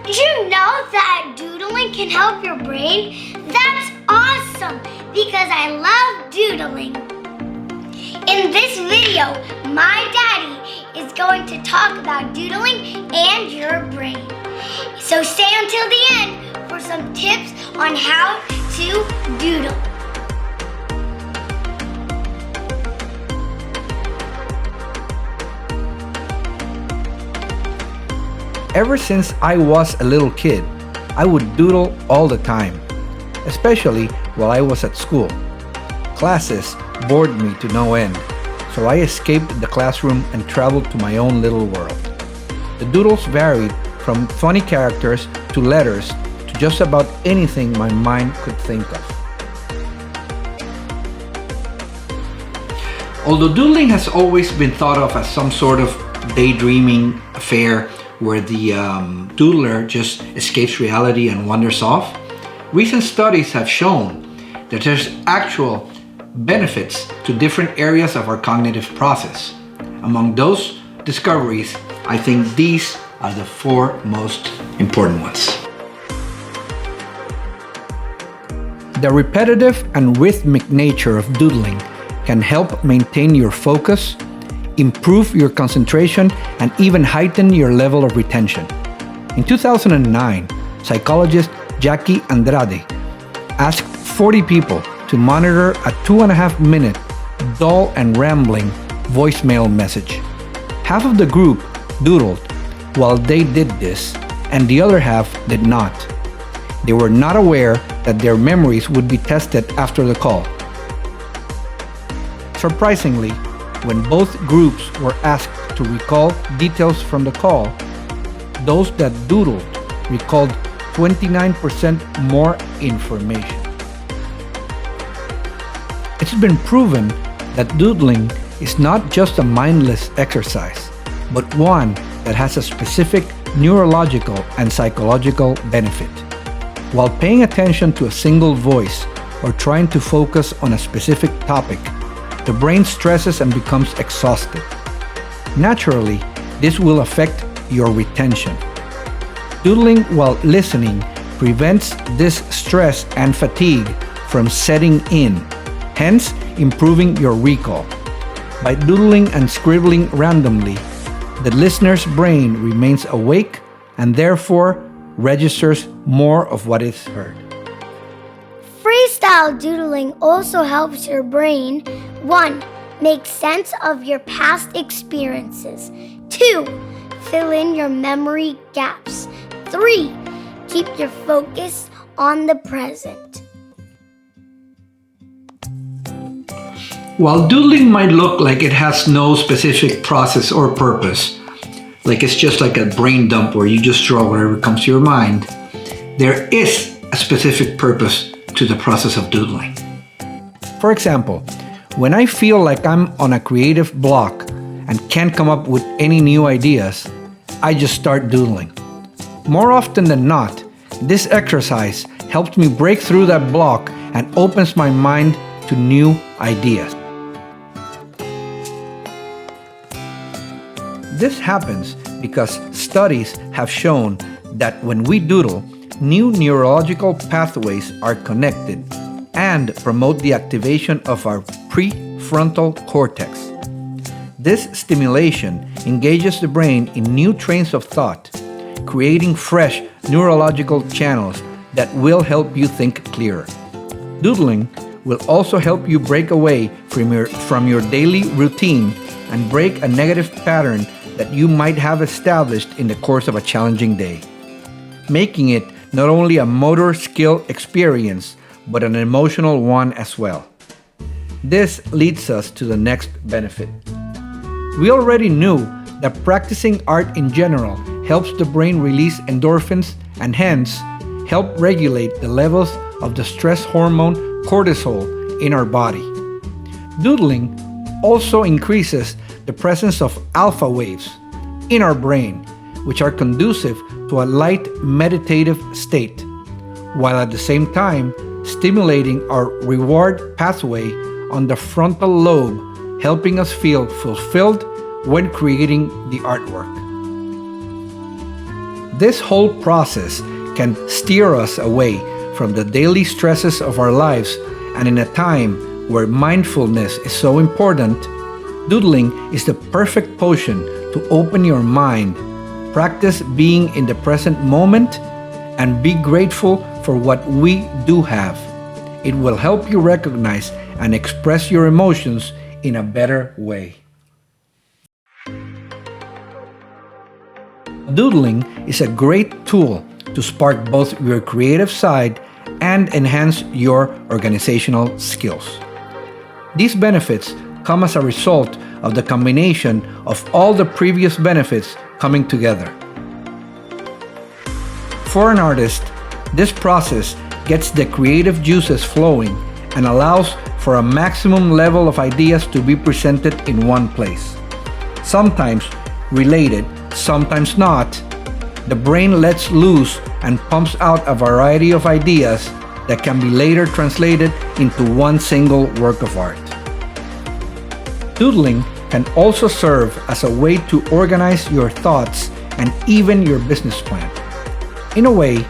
Did you know that doodling can help your brain? That's awesome because I love doodling. In this video, my daddy is going to talk about doodling and your brain. So stay until the end for some tips on how to doodle. Ever since I was a little kid, I would doodle all the time, especially while I was at school. Classes bored me to no end, so I escaped the classroom and traveled to my own little world. The doodles varied from funny characters to letters to just about anything my mind could think of. Although doodling has always been thought of as some sort of daydreaming affair where the doodler just escapes reality and wanders off, recent studies have shown that there's actual benefits to different areas of our cognitive process. Among those discoveries, I think these are the four most important ones. The repetitive and rhythmic nature of doodling can help maintain your focus, improve your concentration, and even heighten your level of retention. In 2009, psychologist Jackie Andrade asked 40 people to monitor a 2.5-minute dull and rambling voicemail message. Half of the group doodled while they did this, and the other half did not. They were not aware that their memories would be tested after the call. Surprisingly, when both groups were asked to recall details from the call, those that doodled recalled 29% more information. It's been proven that doodling is not just a mindless exercise, but one that has a specific neurological and psychological benefit. While paying attention to a single voice or trying to focus on a specific topic, the brain stresses and becomes exhausted. Naturally, this will affect your retention. Doodling while listening prevents this stress and fatigue from setting in, hence improving your recall. By doodling and scribbling randomly, the listener's brain remains awake and therefore registers more of what is heard. Freestyle doodling also helps your brain 1. Make sense of your past experiences. 2. Fill in your memory gaps. 3. Keep your focus on the present. While doodling might look like it has no specific process or purpose, like it's just like a brain dump where you just draw whatever comes to your mind, there is a specific purpose to the process of doodling. For example, when I feel like I'm on a creative block and can't come up with any new ideas, I just start doodling. More often than not, this exercise helps me break through that block and opens my mind to new ideas. This happens because studies have shown that when we doodle, new neurological pathways are connected and promote the activation of our prefrontal cortex. This stimulation engages the brain in new trains of thought, creating fresh neurological channels that will help you think clearer. Doodling will also help you break away from your daily routine and break a negative pattern that you might have established in the course of a challenging day, making it not only a motor skill experience, but an emotional one as well. This leads us to the next benefit. We already knew that practicing art in general helps the brain release endorphins and hence help regulate the levels of the stress hormone cortisol in our body. Doodling also increases the presence of alpha waves in our brain, which are conducive to a light meditative state, while at the same time stimulating our reward pathway on the frontal lobe, helping us feel fulfilled when creating the artwork. This whole process can steer us away from the daily stresses of our lives, and in a time where mindfulness is so important, doodling is the perfect potion to open your mind, practice being in the present moment, and be grateful for what we do have. It will help you recognize and express your emotions in a better way. Doodling is a great tool to spark both your creative side and enhance your organizational skills. These benefits come as a result of the combination of all the previous benefits coming together. For an artist, this process gets the creative juices flowing and allows for a maximum level of ideas to be presented in one place. Sometimes related, sometimes not, the brain lets loose and pumps out a variety of ideas that can be later translated into one single work of art. Doodling can also serve as a way to organize your thoughts and even your business plan. In a way,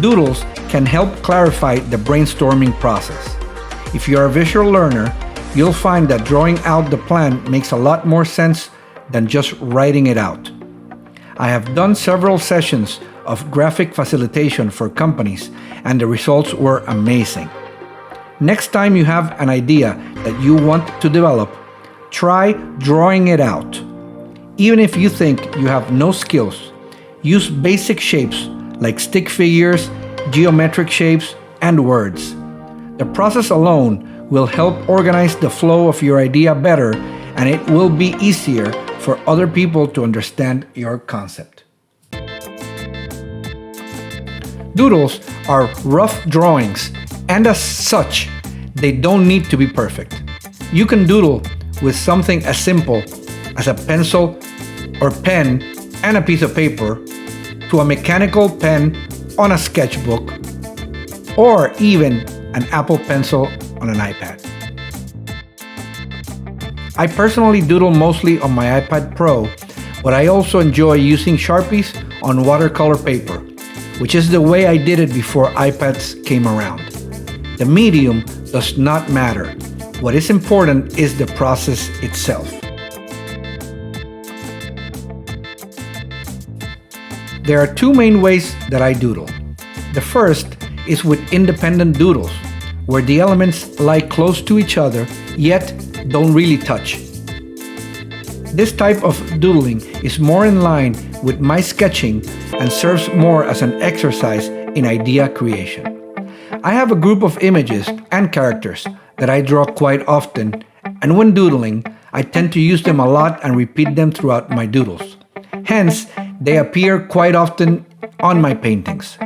doodles can help clarify the brainstorming process. If you're a visual learner, you'll find that drawing out the plan makes a lot more sense than just writing it out. I have done several sessions of graphic facilitation for companies, and the results were amazing. Next time you have an idea that you want to develop, try drawing it out. Even if you think you have no skills, use basic shapes like stick figures, geometric shapes, and words. The process alone will help organize the flow of your idea better, and it will be easier for other people to understand your concept. Doodles are rough drawings, and as such, they don't need to be perfect. You can doodle with something as simple as a pencil or pen and a piece of paper, to a mechanical pen on a sketchbook, or even an Apple Pencil on an iPad. I personally doodle mostly on my iPad Pro, but I also enjoy using Sharpies on watercolor paper, which is the way I did it before iPads came around. The medium does not matter. What is important is the process itself. There are two main ways that I doodle. The first is with independent doodles, where the elements lie close to each other yet don't really touch. This type of doodling is more in line with my sketching and serves more as an exercise in idea creation. I have a group of images and characters that I draw quite often, and when doodling, I tend to use them a lot and repeat them throughout my doodles. Hence, they appear quite often on my paintings.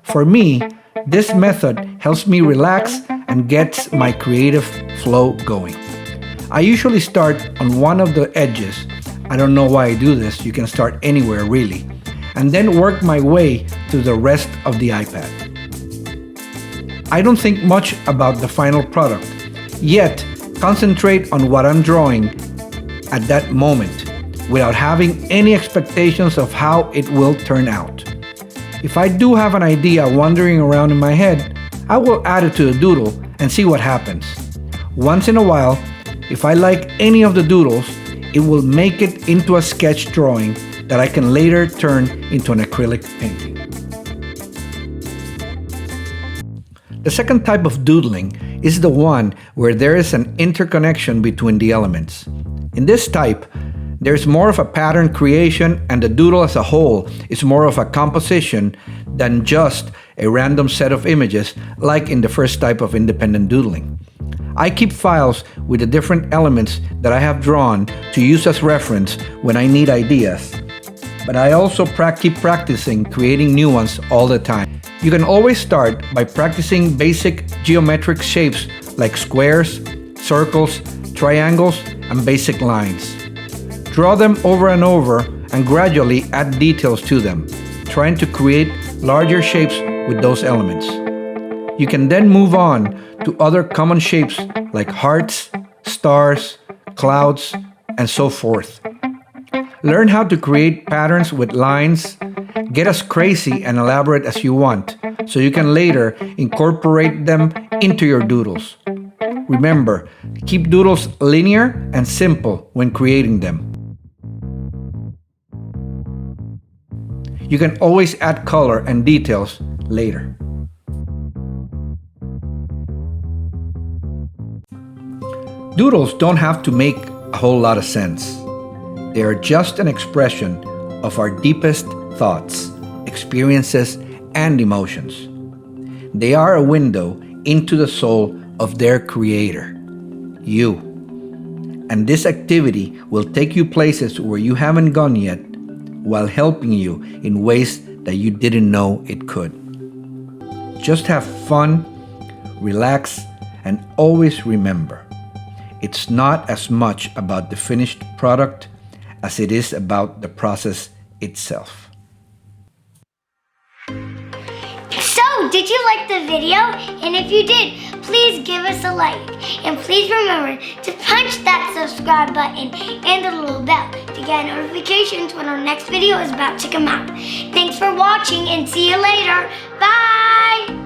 For me, this method helps me relax and gets my creative flow going. I usually start on one of the edges. I don't know why I do this, you can start anywhere really, and then work my way to the rest of the iPad. I don't think much about the final product, yet concentrate on what I'm drawing at that moment without having any expectations of how it will turn out. If I do have an idea wandering around in my head, I will add it to the doodle and see what happens. Once in a while, if I like any of the doodles, it will make it into a sketch drawing that I can later turn into an acrylic painting. The second type of doodling is the one where there is an interconnection between the elements. In this type, there's more of a pattern creation, and the doodle as a whole is more of a composition than just a random set of images like in the first type of independent doodling. I keep files with the different elements that I have drawn to use as reference when I need ideas, but I also keep practicing creating new ones all the time. You can always start by practicing basic geometric shapes like squares, circles, triangles, and basic lines. Draw them over and over and gradually add details to them, trying to create larger shapes with those elements. You can then move on to other common shapes like hearts, stars, clouds, and so forth. Learn how to create patterns with lines Get as crazy and elaborate as you want so you can later incorporate them into your doodles. Remember, keep doodles linear and simple when creating them. You can always add color and details later. Doodles don't have to make a whole lot of sense. They are just an expression of our deepest thoughts, experiences, and emotions. They are a window into the soul of their creator, you. And this activity will take you places where you haven't gone yet, while helping you in ways that you didn't know it could. Just have fun, relax, and always remember, it's not as much about the finished product as it is about the process itself. So, did you like the video? And if you did, please give us a like. And please remember to punch that subscribe button and the little bell to get notifications when our next video is about to come out. Thanks for watching and see you later. Bye!